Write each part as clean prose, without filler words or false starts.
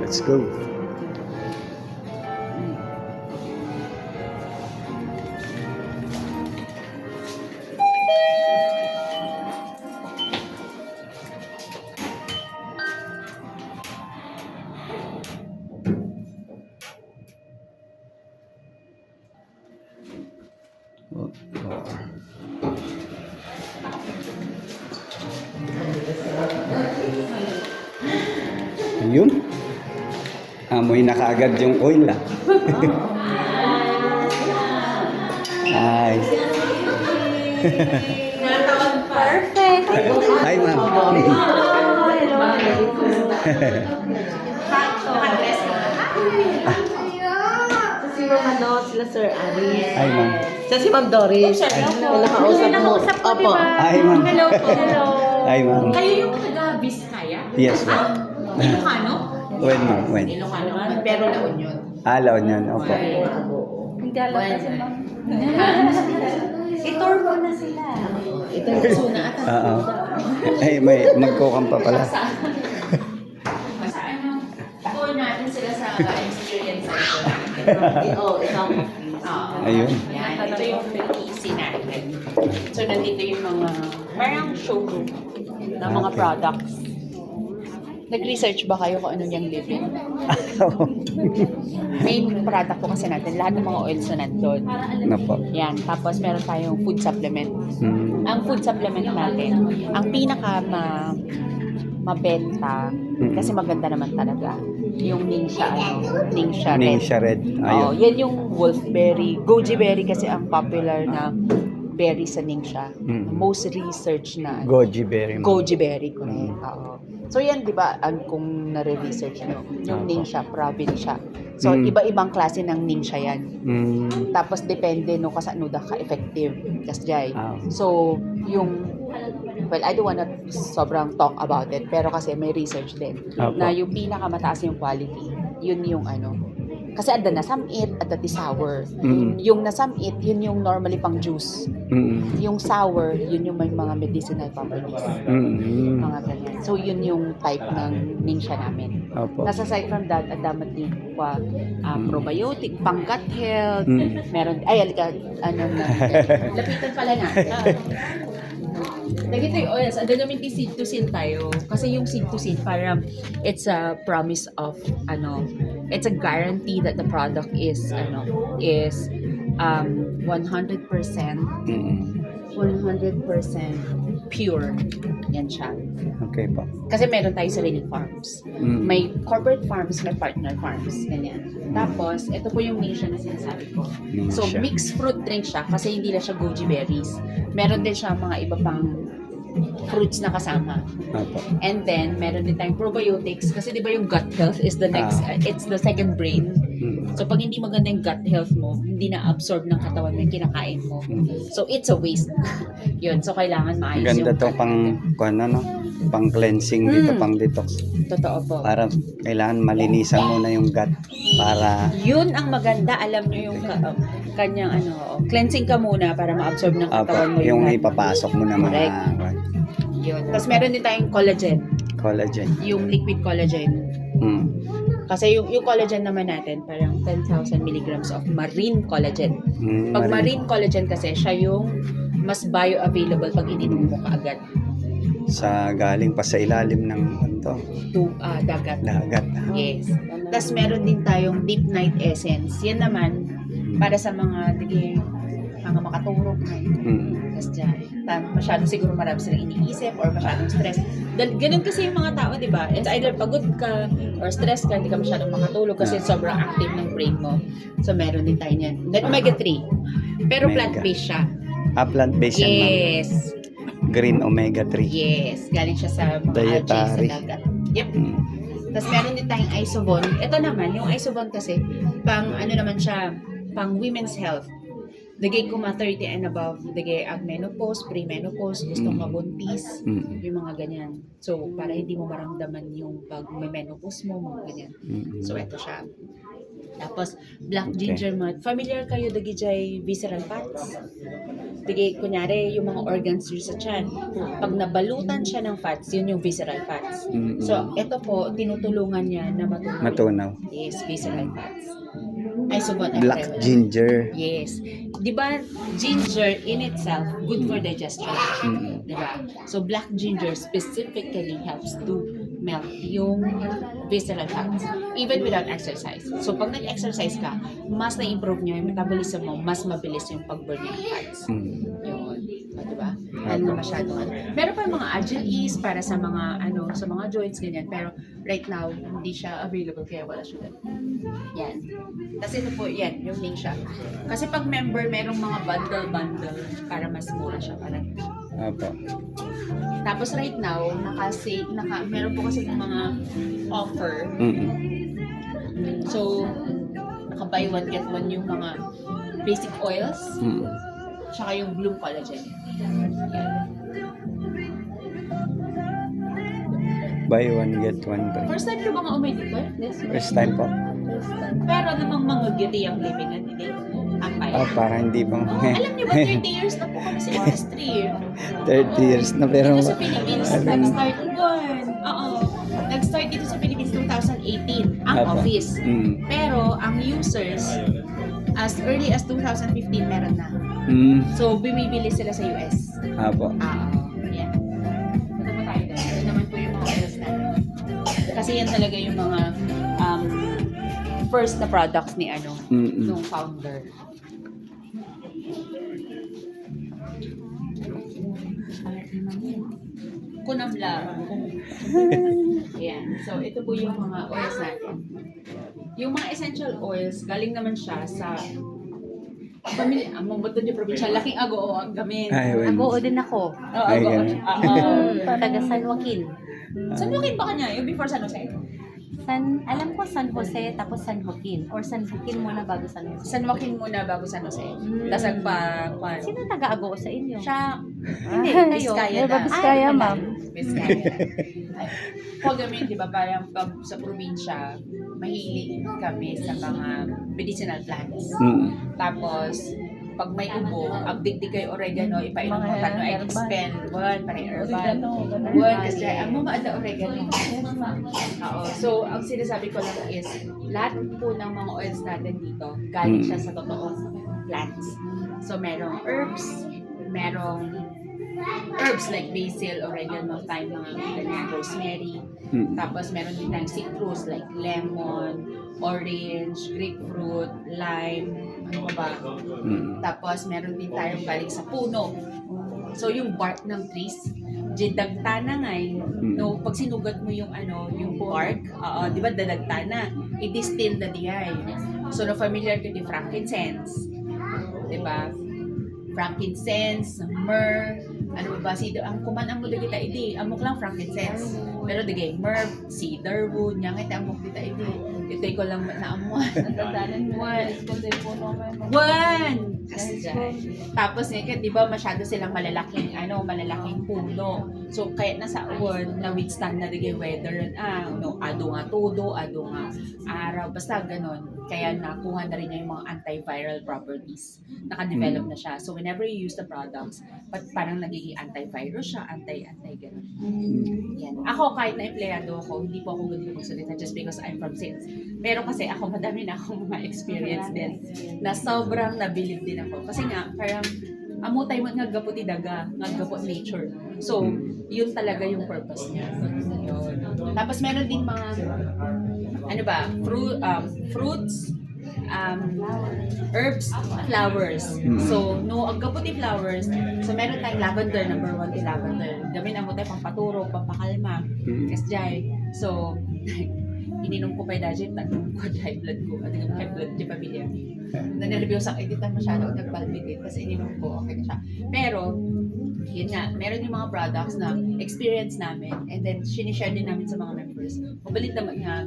Let's go. Ayun. Amoy na kaagad yung oil ah. Ay. Perfect. Hi ma'am. Si Ma'am ano, sila Sir Aris. Hi ma'am. Siya si Ma'am Doris. Wala nakausap mo. Opo. Hi ma'am. Hello po. Hello. Hi ma'am. Kayo yung taga-Biskaya? Yes ma'am. Ilocano? When ma'am? When? Ilocano. Pero La Union. Laon yun. Opo. Hindi alam kasi Ma'am. I-tour mo na sila. Ito yung suna ata. Oo. Ay, may magkokam pa pala. Sa ano? Tour natin sila sa experience center. Oo, ito ang Ayun. Yan. Ito yung PEC natin. So, nandito yung mga parang showroom ng mga Okay. products. Nag-research ba kayo kung ano yung living? Main product po kasi natin, lahat ng mga oils na nandun. Napo. Yan. Tapos meron tayong food supplement. Ang food supplement natin, ang pinaka mabenta, kasi maganda naman talaga, yung Ningxia, Ningxia Red. Ningxia Red. Oh, Ayun. yan yung wolfberry. Goji berry kasi ang popular na berry sa Ningxia. Most research na. Goji berry. ma'am. Goji berry, correct. Oo. So yan, di ba, kung nare-research nyo, yung Opo. Ningxia, province siya. So, Mm. iba-ibang klase ng Ningxia yan. Tapos, Tapos, depende no kasano ka-effective. Kasjay. Ah. So, yung, well, I don't wanna sobrang talk about it, pero kasi may research din, Opo. na yung pinakamataas yung quality, yun yung ano, kasi ada nasamit, ada ti sour. Yung nasamit, yun yung normally pang juice. Yung sour, yun yung may mga medicinal properties. Mga ganyan. So, yun yung type ng Ningxia namin. Opo. Nas aside from that, adamat din kwa probiotic, pang gut health, meron, ay, alika, ano na, lapitan pala na. Nagito yung oils, ando namin seed to seed tayo. Kasi yung seed to seed, parang it's a promise of, it's a guarantee that the product is 100% 100% pure. Yan siya. Okay po. Kasi meron tayo sariling farms. May corporate farms, may partner farms. Ganyan. Tapos, ito po yung Ningxia na sinasabi ko. So, Ningxia. mixed fruit drink siya kasi hindi lang siya goji berries. Meron din siya mga iba pang fruits na kasama. Opo. And then, meron din tayong probiotics kasi di ba yung gut health is the next, it's the second brain. So, pag hindi maganda yung gut health mo, hindi na-absorb ng katawan mo yung kinakain mo. So, it's a waste. Yun. So, kailangan maayos Ganda yung to pang cleansing dito, pang detox. Totoo po. Para kailangan malinisan muna yung gut para Yun ang maganda. Alam nyo yung kanyang cleansing ka muna para ma-absorb ng katawan mo yung gut. ipapasok mo na mga Yun. Tapos meron din tayong collagen. collagen. Yung liquid collagen. Kasi yung collagen naman natin, parang 10,000 milligrams of marine collagen. Pag marine collagen kasi, siya yung mas bioavailable pag ininom mo kaagad. Sa galing pa sa ilalim ng Dagat. dagat. Yes. Tapos meron din tayong deep night essence. Yan naman, para sa mga mga makatulog na Tapos dyan, masyadong siguro marami silang iniisip or masyadong stress. Ganun kasi yung mga tao, di ba? It's either pagod ka or stress ka, hindi ka masyadong makatulog kasi sobrang active ng brain mo. So, meron din tayo niyan. Then, omega-3. Pero Omega. plant-based siya. Plant-based yan, ma'am. Yes. Green omega-3. Yes. Galing siya sa mga algae Dietary. sa dagat. Yep. Tapos meron din tayong Isobon. Ito naman, yung Isobon kasi, pang naman siya, pang women's health. Dagay ko 30 and above, dagay ag menopause, pre-menopause, gustong mabuntis, yung mga ganyan. So, para hindi mo maramdaman yung pag may menopause mo, mga ganyan. So, ito siya. Tapos, black ginger mud. Familiar kayo dagijay visceral fats? Dagi, kunyari, yung mga organs yun sa tiyan. Pag nabalutan siya ng fats, yun yung visceral fats. Mm-mm. So, ito po, tinutulungan niya na matunaw. Matunaw. Yes, visceral fats. Ay, subot. Black ginger. Yes. Di ba, ginger in itself, good for digestion. Mm. Di ba? So, black ginger specifically helps to melt yung visceral fats, even without exercise. So, pag nag-exercise ka, mas na-improve nyo yung metabolism mo, mas mabilis yung pag-burn ng fats. Mm. Yun. Di ba? Ano masyadong ano. Meron pa yung mga Agile Ease para sa mga sa mga joints ganyan, pero right now hindi siya available kaya wala siya. Yan. Kasi ito po, yan, yung link siya. Kasi pag member, merong mga bundle para mas mura siya. Parang. Apo. Tapos right now, meron po kasi yung mga offer. Mm. So, naka-buy one, get one yung mga basic oils, Mm. tsaka yung Bloom Collagen. Yan. Buy one, get one free. First time ko mga umay dito? Yes, First time po. Pero namang mga giti ang living at hindi. Ampay. Para hindi pang Alam niyo ba, 30 years na po kami sa industry. 30 years na pero Dito sa Philippines, nag-start doon. Oo. Nag-start dito sa Philippines 2018, ang Apo. office. Mm. Pero ang users, as early as 2015, meron na. Mm. So, bumibili sila sa US. Apo. Yeah. Ito po tayo doon. Ito naman po yung mga oils natin. Kasi yan talaga yung mga first na products ni Mm-mm. nung founder. Kunamla. Ayan. So, ito po yung mga oils natin. Yung mga essential oils, galing naman siya sa pamilya, among bato niyo probinsya, laking Agoo ang gamin. Ay, well. Agoo din ako. Oo, Ay, Agoo. ganun. Taga San Joaquin. San Joaquin ba kanya? Yung before San Jose? Alam ko San Jose, tapos San Joaquin. Or San Joaquin muna bago San Jose. San Joaquin muna bago San Jose. Dasag pa, Sino taga-Agoo sa inyo? siya, Hindi, kayo. Vizcaya Diba, na. Vizcaya, Ay, ma'am. Vizcaya. Pag kami, di ba, parang pag sa probinsya, mahilig kami sa mga medicinal plants. Mm. Tapos, pag may ubo, agdigdig kayo oregano, ipainom mo Mga tanong, ay herbal. expel, one, parang herbal. Oregano. One, kasi ang mamaada oregano. Oo. So, ang sinasabi ko lang is, lahat po ng mga oils natin dito, galing siya sa totoong plants. So, merong herbs like basil, oregano, thyme, mga ganyan, rosemary. Mm. Tapos meron din tayong citrus like lemon, orange, grapefruit, lime, ano pa ba? Mm. Tapos meron din tayong galing sa puno. So yung bark ng trees, didagtana nga no, pag sinugat mo yung yung bark, di ba dadagtana, i-distill na diay. So no familiar ka di frankincense. Di ba? Frankincense, myrrh, ano ba ang kuman ang muda kita idi, amok lang frankincense. Pero digay myrrh, cedarwood, nya nga amok kita idi. Ito ko lang na amuan. Nagdadanan mo. One! Tapos nga, di ba masyado silang malalaking puno. So kaya nasa uwan na withstand na digay weather ado nga todo, ado nga araw, basta ganon. Kaya nakuha na rin niya yung mga antiviral properties. Naka-develop na siya. So whenever you use the products, parang nagiging antivirus siya, anti ganon. Yan. Ako kahit na empleyado ako, hindi po ako ganito magsalita just because I'm from sales. Pero kasi ako madami na akong mga experience din na sobrang nabilib din ako. Kasi nga, parang amutay mo nga gaputi daga, nga gapot nature. So, yun talaga yung purpose niya. Yun. Tapos meron din mga fruits, herbs, flowers. So, ang gaputi flowers, so meron tayong lavender, number 1 is lavender. Gamin ang mo tayo pampaturo, pampakalma, kasjay. So, ininom ko pa yung dajit, high blood ko, at high blood di pamilya. Nanireview sa editan masyado, nagpalpitate, kasi ininom ko, okay na siya. Pero, yun nga, meron yung mga products na experience namin, and then sinishare din namin sa mga members. Mabalit naman nga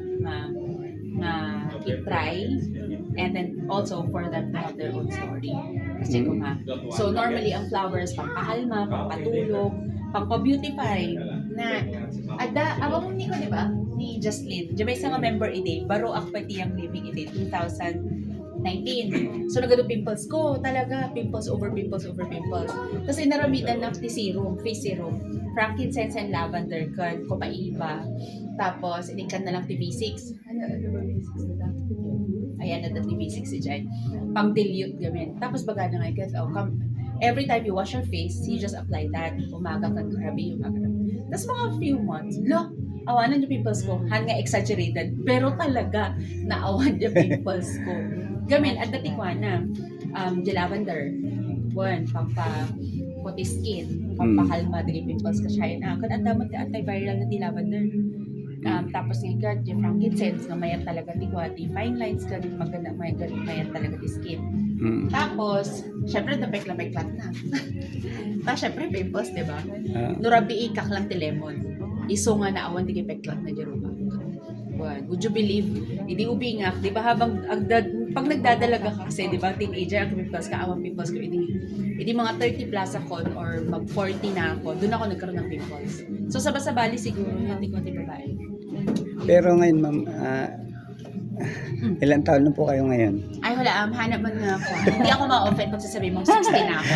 i-try, and then also for them to have their own story. Kasi ko nga. So normally ang flowers pampakalma, pampatulog, pampa-beautify na awang mo niko, di ba? ni Jocelyn. Diyan may isang nga member ide, baro akpati ang living ide 2019. So nagado pimples ko, talaga pimples over pimples over pimples. Tapos inaramidan na ti serum, face serum, frankincense and lavender kan ko paiba. Tapos inikan na lang ti V6. Ano ba V6 na? Ayan na ti V6 si Jai. Pang dilute gamin. Tapos baga na nga guys, every time you wash your face, you just apply that. Umaga kan grabe yung umaga. Tapos mga few months, awanan yung pimples ko. Han nga exaggerated. Pero talaga, naawan yung pimples ko. Gamin, at dati ko na, the lavender. One, puti skin. Pampakalma, the pimples ka siya. Kan ang damot ka antiviral na di lavender. Tapos nga yung frankincense, nga mayan talaga di kwati. Fine lines ka rin maganda, mayan talaga di skin. Tapos, syempre, napekla-peklat na. Tapos, syempre, pimples, di ba? Nurabi ikak lang ti lemon. Iso nga na awan di peklat na jeruba. Would you believe? Hindi ubingak, di ba? Habang pag nagdadalaga ka kasi, di ba, teenager, ang pimples ka, awang pimples ko, hindi mga 30 plus ako or mag 40 na ako, doon ako nagkaroon ng pimples. So, sabali siguro, hindi ko babae. Pero ngayon, ma'am, ilang taon na po kayo ngayon? Ay, wala, hanap man nga ako. Hindi ako ma-offend pag sasabihin mong 60 na ako.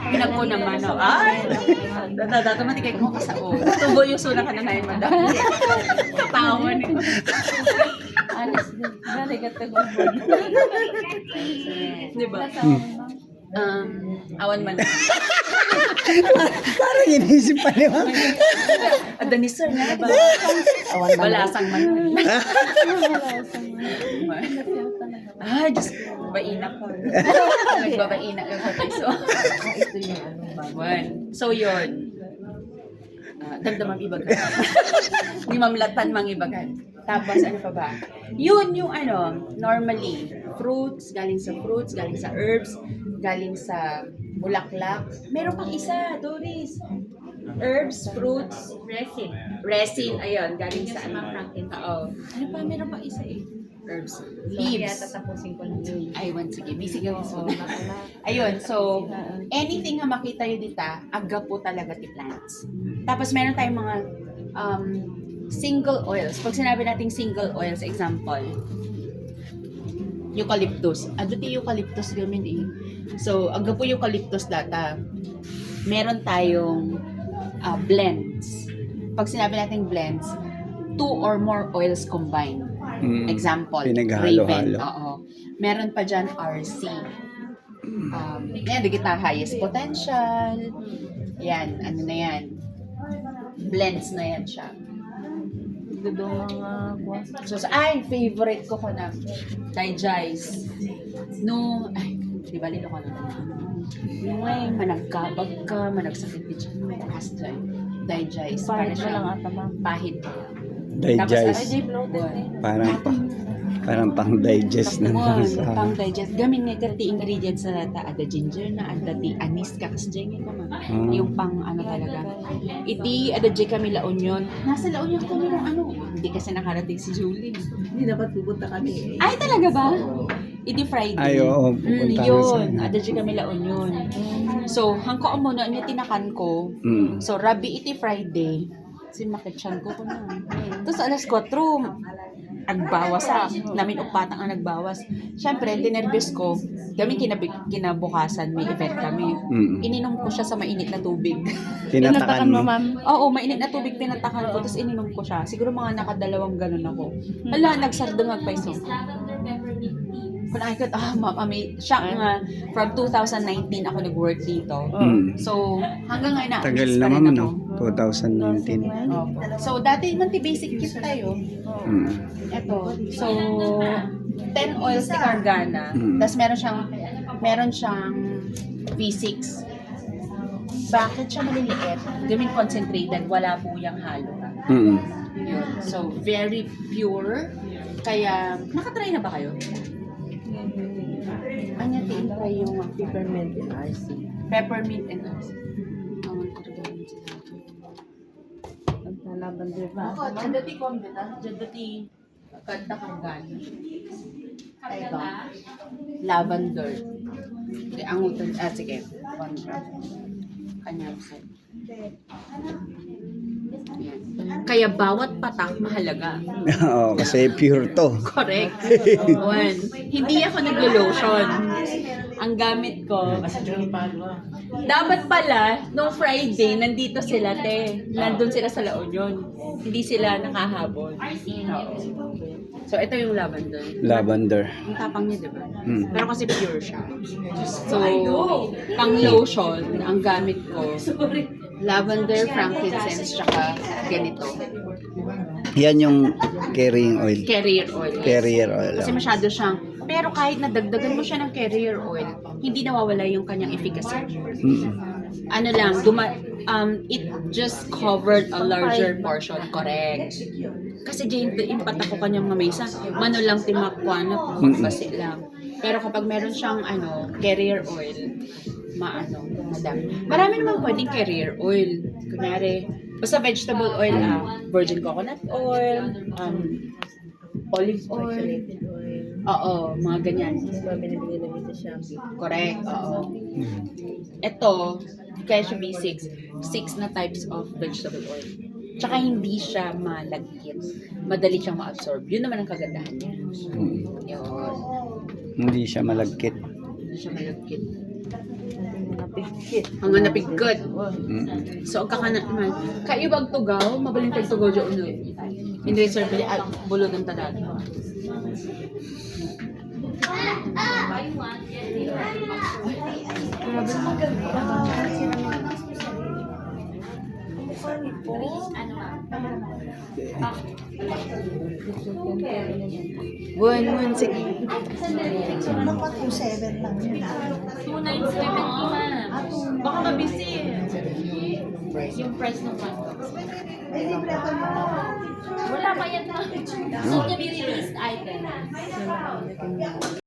Pinag ko naman, no? Ay! Dadato matikay ko ka sa o. Tubo yung suna ka na ngayon, madam. Katawan eh. Honest, balikat ka gulbod. Di ba? Awan man. Parang inisip pa niyo. Ada ni sir na ba? Balasang man. Ay, Diyos ko. Bainak ko. Nagbabainak yung kapay. So, Ito yung ano ba? So, yun. Damdaman ibagan. Ni mamlatan mang ibagan. Tapos, ano pa ba? Yun yung normally, fruits, galing sa herbs, galing sa bulaklak. Meron pang isa, Doris. Herbs, fruits, resin, ayun, galing sa Oo. Ano pa, meron pang isa eh. Herbs, leaves. Tatapusin ko lang yun. Ayun, sige, busy ka gusto. Ayun, so, anything na makita yun dita, aga po talaga ti plants. Tapos meron tayong mga single oils. Pag sinabi nating single oils, example, eucalyptus. Ano ti eucalyptus gamin eh. So, aga po eucalyptus data. Meron tayong blends. Pag sinabi nating blends, 2 or more oils combined. Example, Raven. Oo. Meron pa dyan RC. Yan, di kita highest potential. Yan, ano na yan. Blends na yan siya. Ito mga So, favorite ko na. Digest. No, di ba lilo ko na. Yung managkabag ka, managsakit di dyan, malakas dyan. Digest. pahit na lang ata ma'am. Pahit. Digest. Bloated. Parang pang-digest na Pang digest. Gamin nga kati ingredients na nata. Ada ginger na, ada ti anis ka. Kasi dyan ko man. Yung pang talaga. Iti, ada dyan kami La Union. Nasa La Union kami ng Hindi kasi nakarating si Julie. Hindi dapat pupunta kami. Ay, talaga ba? Iti Friday. Ay, oo. Pupunta Yun. Ada dyan kami La Union. So, hangko mo na niya tinakan ko. So, Rabi iti Friday. Simakitsyan ko na. Tapos alas 4, agbawas namin upatang ang nagbawas. Siyempre, dinervyos ko. Kami kinabukasan, may event kami. Ininom ko siya sa mainit na tubig. Tinatakan mo? ma'am. Oo, mainit na tubig tinatakan ko, tapos ininom ko siya. Siguro mga nakadalawang ganun ako. Hala, nagsardungag pa iso. Kung nakikita, ma'am, siya nga, from 2019 ako nag-work dito. So, hanggang ngayon na. Tagal naman, no? 2019. So, dati man basic kit tayo. Ito. So, 10 oils ni Cargana. Tapos meron siyang V6. Bakit siya maliliit? Gaming concentrated, wala po yung halo. Yun. So, very pure. Kaya, nakatry na ba kayo? Ano try yung Peppermint and RC. peppermint and RC? Lavender ba? Ako, dati ko ang dati kanta kang gana. Ay ba? Lavender. Ang utan, sige. kanyang set. Yan. Kaya bawat patak mahalaga. Oo, kasi pure to. Correct. One. Hindi ako naglo-lotion. Ang gamit ko, dapat pala, nung Friday, nandito sila, te. Nandun sila sa La Union. Hindi sila nakahabol. Oo. So, ito yung lavender. Lavender. Ang tapang niya, di ba? Mm. Pero kasi pure siya. So, pang lotion, ang gamit ko, lavender, frankincense, tsaka ganito. Yan yung carrying oil. Carrier oil. Carrier oil. Kasi masyado siyang, pero kahit nadagdagan mo siya ng carrier oil, hindi nawawala yung kanyang efficacy. Mm. Ano lang, it just covered a larger portion. Correct. Kasi Jane, impact ako kanyang mamesa. Mano lang timakwan, basi lang. Pero kapag meron siyang carrier oil, madami. Marami naman pwedeng carrier oil. Kunyari, basta vegetable oil, virgin coconut oil, olive oil. Oo, mga ganyan. Correct, oo. Ito, kaya siya B6. 6 na types of vegetable oil. Tsaka hindi siya malagkit. Madali siyang ma-absorb. Yun naman ang kagandahan niya. Yun. Hindi siya malagkit. Hindi siya malagkit. Hanggang napigkod. Mm. So, ang kakana naman, kaibag tugaw, mabaling tugaw dyan uno. Hindi sir, bili at bulod ng talag. One, sige. 297 lang yun. 297 ma'am. Baka mabisi. Yung price ng one box. Ay, libre ako mo. Wala pa yan ma'am. So, niya be released item.